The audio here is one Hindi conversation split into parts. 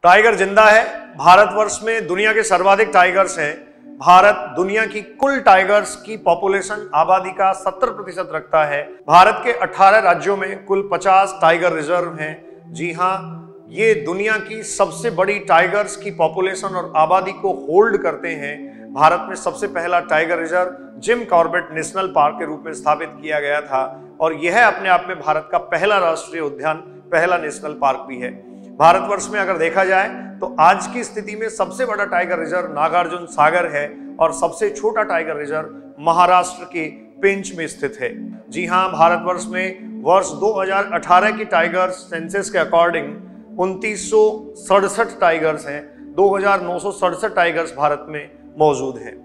टाइगर जिंदा है। भारतवर्ष में दुनिया के सर्वाधिक टाइगर्स हैं। भारत दुनिया की कुल टाइगर्स की पॉपुलेशन आबादी का 70% रखता है। भारत के 18 राज्यों में कुल 50 टाइगर रिजर्व हैं। जी हां, ये दुनिया की सबसे बड़ी टाइगर्स की पॉपुलेशन और आबादी को होल्ड करते हैं। भारत में सबसे पहला tiger reserve Jim Corbett national park के रूप में स्थापित किया गया था और यह अपने आप में भारत का पहला राष्ट्रीय उद्यान, पहला नेशनल पार्क भी है। भारतवर्ष में अगर देखा जाए तो आज की स्थिति में सबसे बड़ा टाइगर रिजर्व नागार्जुन सागर है और सबसे छोटा टाइगर रिजर्व महाराष्ट्र के पेंच में स्थित है। जी हां, भारतवर्ष में वर्ष 2018 की टाइगर्स सेंसस के अकॉर्डिंग 2967 टाइगर्स हैं। 2967 टाइगर्स भारत में मौजूद हैं।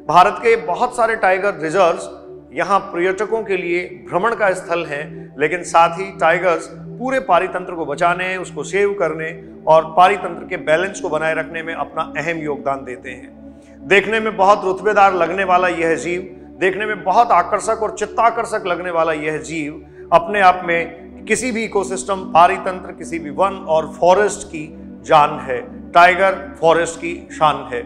भारत के बहुत सारे टाइगर रिजर्व्स यहाँ पर्यटकों के लिए भ्रमण का स्थल हैं, लेकिन साथ ही टाइगर्स पूरे पारितंत्र को बचाने, उसको सेव करने और पारितंत्र के बैलेंस को बनाए रखने में अपना अहम योगदान देते हैं। देखने में बहुत रुतबेदार लगने वाला यह जीव, देखने में बहुत आकर्षक और चित्ताकर्षक लगने वाला यह जीव अपने आप में किसी भी इकोसिस्टम, पारितंत्र, किसी भी वन और फॉरेस्ट की जान है। टाइगर फॉरेस्ट की शान है।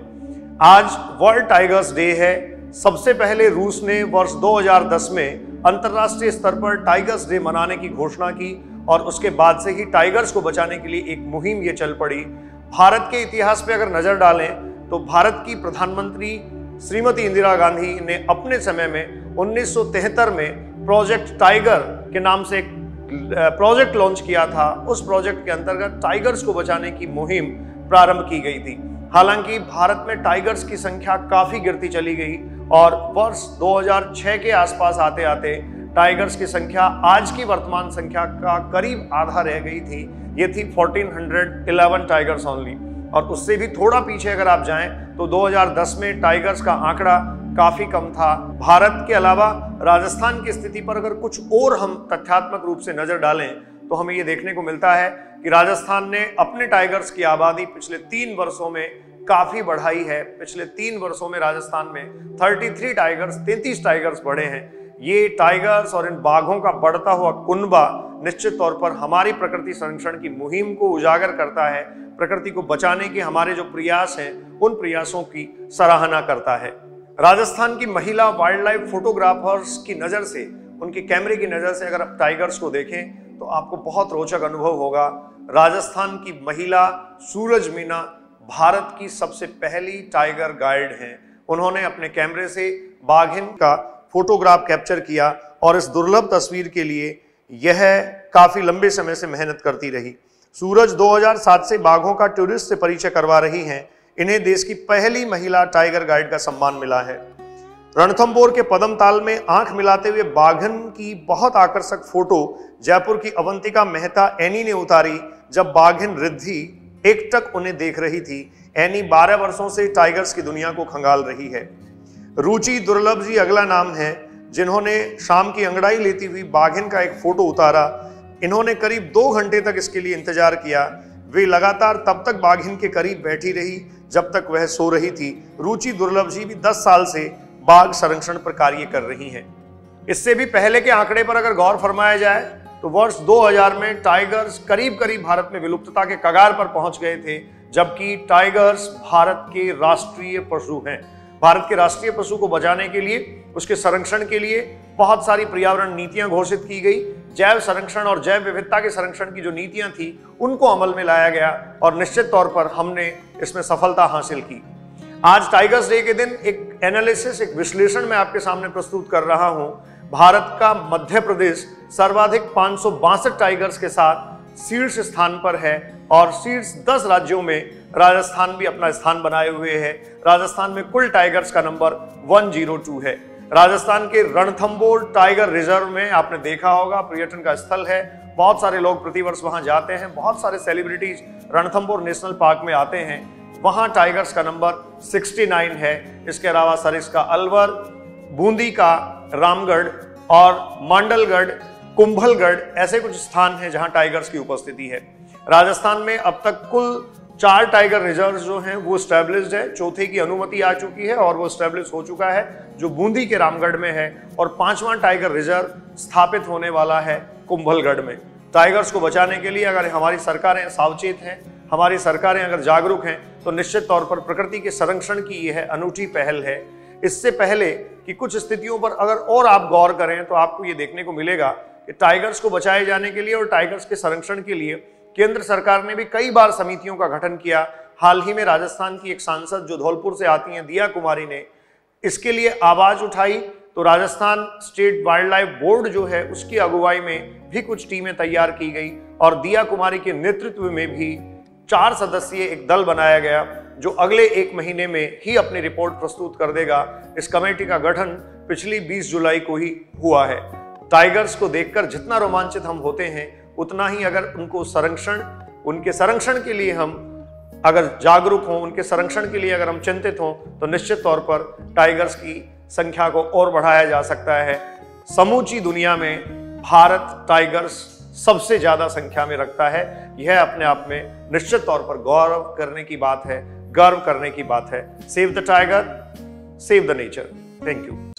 आज वर्ल्ड टाइगर्स डे है। सबसे पहले रूस ने वर्ष 2010 में अंतर्राष्ट्रीय स्तर पर टाइगर्स डे मनाने की घोषणा की और उसके बाद से ही टाइगर्स को बचाने के लिए एक मुहिम ये चल पड़ी। भारत के इतिहास पे अगर नजर डालें तो भारत की प्रधानमंत्री श्रीमती इंदिरा गांधी ने अपने समय में 1973 में प्रोजेक्ट टाइगर के नाम से एक प्रोजेक्ट लॉन्च किया था। उस प्रोजेक्ट के अंतर्गत टाइगर्स को बचाने की मुहिम प्रारंभ की गई थी। हालांकि भारत में टाइगर्स की संख्या काफी गिरती चली गई और वर्ष 2006 के आसपास आते आते टाइगर्स की संख्या आज की वर्तमान संख्या का करीब आधा रह गई थी। ये थी 1411 टाइगर्स ओनली। और उससे भी थोड़ा पीछे अगर आप जाएं तो 2010 में टाइगर्स का आंकड़ा काफी कम था। भारत के अलावा राजस्थान की स्थिति पर अगर कुछ और हम तथ्यात्मक रूप से नजर डालें तो हमें ये देखने को मिलता है कि राजस्थान ने अपने टाइगर्स की आबादी पिछले 3 वर्षों में काफी बढ़ाई है। पिछले 3 वर्षों में राजस्थान में 33 टाइगर्स बढ़े हैं। ये टाइगर्स और इन बाघों का बढ़ता हुआ कुनबा निश्चित तौर पर हमारी प्रकृति संरक्षण की मुहिम को उजागर करता है। प्रकृति को बचाने के हमारे जो प्रयास हैं उन प्रयासों की सराहना करता है। राजस्थान की महिला वाइल्ड लाइफ फोटोग्राफर्स की नजर से, उनके कैमरे की नजर से अगर आप टाइगर्स को देखें तो आपको बहुत रोचक अनुभव होगा। राजस्थान की महिला सूरज मीना भारत की सबसे पहली टाइगर गाइड हैं। उन्होंने अपने कैमरे से बाघिन का फोटोग्राफ कैप्चर किया और इस दुर्लभ तस्वीर के लिए यह काफी लंबे समय से मेहनत करती रही। सूरज 2007 से बाघों का टूरिस्ट से परिचय करवा रही हैं। इन्हें देश की पहली महिला टाइगर गाइड का सम्मान मिला है। रणथंभौर के पदमताल में आंख मिलाते हुए बाघन की बहुत आकर्षक फोटो जयपुर की अवंतिका मेहता एनी ने उतारी जब बाघिन रिद्धि एकटक उन्हें देख रही थी। एनी 12 वर्षों से टाइगर्स की दुनिया को खंगाल रही है। रुचि दुर्लभ जी अगला नाम है, जिन्होंने शाम की अंगड़ाई लेती हुई बाघिन का एक फोटो उतारा। इन्होंने करीब 2 घंटे तक इसके लिए इंतजार किया। वे लगातार तब तक बाघिन के करीब बैठी रही जब तक वह सो रही थी। रुचि दुर्लभ जी भी 10 साल से बाघ संरक्षण पर कार्य कर रही हैं। इससे भी पहले के आंकड़े पर अगर गौर फरमाया जाए तो वर्ष 2000 में टाइगर्स करीब करीब भारत में विलुप्तता के कगार पर पहुंच गए थे, जबकि टाइगर्स भारत के राष्ट्रीय पशु हैं। भारत के राष्ट्रीय पशु को बचाने के लिए, उसके संरक्षण के लिए बहुत सारी पर्यावरण नीतियां घोषित की गई। जैव संरक्षण और जैव विविधता के संरक्षण की जो नीतियां थी उनको अमल में लाया गया और निश्चित तौर पर हमने इसमें सफलता हासिल की। आज टाइगर्स डे के दिन एक एनालिसिस, एक विश्लेषण मैं आपके सामने प्रस्तुत कर रहा हूं। भारत का मध्य प्रदेश सर्वाधिक 562 टाइगर्स के साथ शीर्ष स्थान पर है और शीर्ष 10 राज्यों में राजस्थान भी अपना स्थान बनाए हुए है। राजस्थान में कुल टाइगर्स का नंबर 102 है। राजस्थान के रणथंभौर टाइगर रिजर्व में आपने देखा होगा, पर्यटन का स्थल है। बहुत सारे लोग प्रतिवर्ष वहां जाते हैं। बहुत सारे सेलिब्रिटीज रणथंभौर नेशनल पार्क में आते हैं। वहां टाइगर्स का नंबर 69 है। इसके अलावा सरिस्का अलवर, बूंदी का रामगढ़ और मांडलगढ़, कुंभलगढ़ ऐसे कुछ स्थान हैं जहां टाइगर्स की उपस्थिति है। राजस्थान में अब तक कुल 4 टाइगर रिजर्व जो हैं वो स्टैब्लिश्ड है। चौथे की अनुमति आ चुकी है और वो स्टैब्लिश हो चुका है, जो बूंदी के रामगढ़ में है। और 5वां टाइगर रिजर्व स्थापित होने वाला है कुंभलगढ़ में। टाइगर्स को बचाने के लिए अगर हमारी सरकारें सावचेत हैं, हमारी सरकारें अगर जागरूक हैं तो निश्चित तौर पर प्रकृति के संरक्षण की यह अनूठी पहल है। इससे पहले कि कुछ स्थितियों पर अगर और आप गौर करें तो आपको ये देखने को मिलेगा कि टाइगर्स को बचाए जाने के लिए और टाइगर्स के संरक्षण के लिए केंद्र सरकार ने भी कई बार समितियों का गठन किया। हाल ही में राजस्थान की एक सांसद जो धौलपुर से आती हैं, दिया कुमारी, ने इसके लिए आवाज उठाई। तो Rajasthan state wild life board जो है उसकी अगुवाई में भी कुछ टीमें तैयार की गई और दिया कुमारी के नेतृत्व में भी 4 सदस्यीय एक दल बनाया गया जो अगले 1 महीने में ही अपनी रिपोर्ट प्रस्तुत कर देगा। इस कमेटी का गठन पिछली 20 जुलाई को ही हुआ है। टाइगर्स को देखकर जितना रोमांचित हम होते हैं उतना ही अगर उनके संरक्षण के लिए हम अगर जागरूक हों, उनके संरक्षण के लिए अगर हम चिंतित हों तो निश्चित तौर पर टाइगर्स की संख्या को और बढ़ाया जा सकता है। समूची दुनिया में भारत टाइगर्स सबसे ज्यादा संख्या में रखता है। यह अपने आप में निश्चित तौर पर गौरव करने की बात है, गर्व करने की बात है। Save the tiger, save the nature. Thank you.